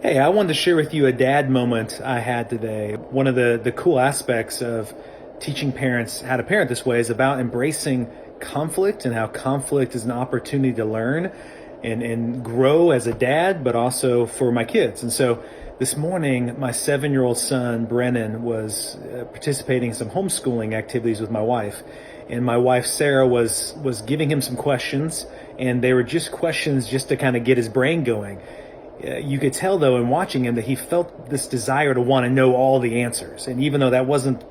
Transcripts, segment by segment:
Hey, I wanted to share with you a dad moment I had today. One of the cool aspects of teaching parents how to parent this way is about embracing conflict and how conflict is an opportunity to learn and grow as a dad, but also for my kids. And so this morning, my 7-year-old son, Brennan, was participating in some homeschooling activities with my wife. And my wife, Sarah, was giving him some questions, and they were just questions just to kind of get his brain going. You could tell though in watching him that he felt this desire to want to know all the answers, and even though that wasn't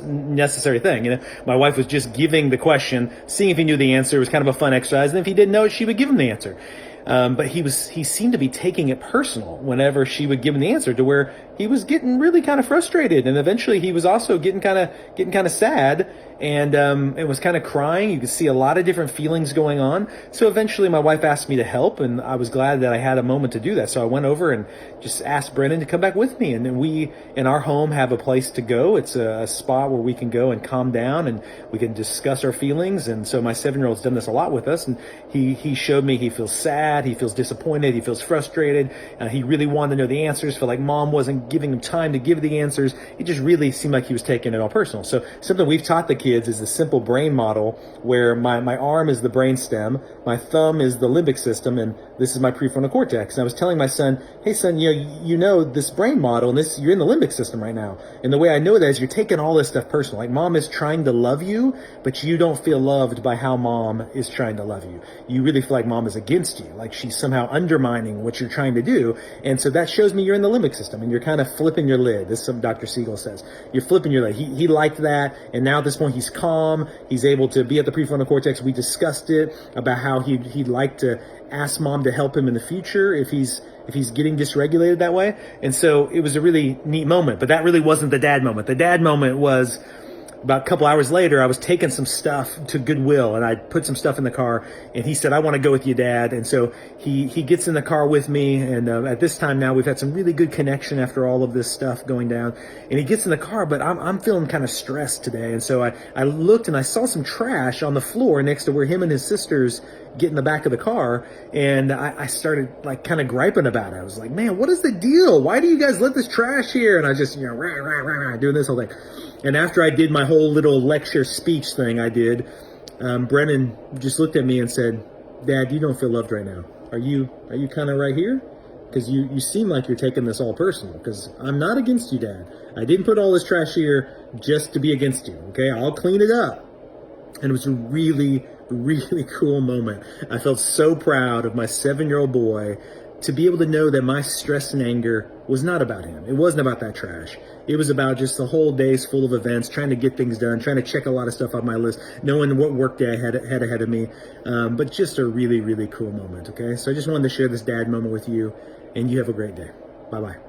necessary thing. My wife was just giving the question, seeing if he knew the answer. It was kind of a fun exercise, and if he didn't know it, she would give him the answer. But he seemed to be taking it personal whenever she would give him the answer, to where he was getting really kind of frustrated, and eventually he was also getting kind of sad, and it was kind of crying. You could see a lot of different feelings going on. So eventually my wife asked me to help, and I was glad that I had a moment to do that. So I went over and just asked Brennan to come back with me. And then we, in our home, have a place to go. It's a spot where we can go and calm down, and we can discuss our feelings. And so my 7-year-old's done this a lot with us, and he showed me he feels sad, he feels disappointed, he feels frustrated. He really wanted to know the answers. Felt like mom wasn't giving him time to give the answers. It just really seemed like he was taking it all personal. So something we've taught the kids is the simple brain model, where my arm is the brain stem, my thumb is the limbic system, and this is my prefrontal cortex. And I was telling my son, hey son, you know this brain model, and you're in the limbic system right now. And the way I know that is you're taking all this stuff personal. Like mom is trying to love you, but you don't feel loved by how mom is trying to love you. You really feel like mom is against you, like she's somehow undermining what you're trying to do. And so that shows me you're in the limbic system, and you're kind of flipping your lid. This is something Dr. Siegel says. You're flipping your lid. He liked that, and now at this point he's calm. He's able to be at the prefrontal cortex. We discussed it about how he'd like to ask mom to help him in the future if he's getting dysregulated that way. And so it was a really neat moment, but that really wasn't the dad moment. The dad moment was about a couple hours later. I was taking some stuff to Goodwill, and I put some stuff in the car, and he said, I want to go with you, Dad. And so he gets in the car with me, and at this time now we've had some really good connection after all of this stuff going down. And he gets in the car, but I'm feeling kind of stressed today. And so I looked and I saw some trash on the floor next to where him and his sisters get in the back of the car, and I started like kind of griping about it. I was like, man, what is the deal? Why do you guys let this trash here? And I just, rah, rah, rah, rah, doing this whole thing. And after I did my whole little lecture speech thing I did, Brennan just looked at me and said, Dad, you don't feel loved right now. Are you kind of right here? Because you seem like you're taking this all personal. Because I'm not against you, Dad. I didn't put all this trash here just to be against you. Okay, I'll clean it up. And it was a really, really cool moment. I felt so proud of my 7-year-old boy to be able to know that my stress and anger was not about him. It wasn't about that trash. It was about just the whole day's full of events, trying to get things done, trying to check a lot of stuff off my list, knowing what work day I had ahead of me. But just a really, really cool moment, okay? So I just wanted to share this dad moment with you, and you have a great day. Bye-bye.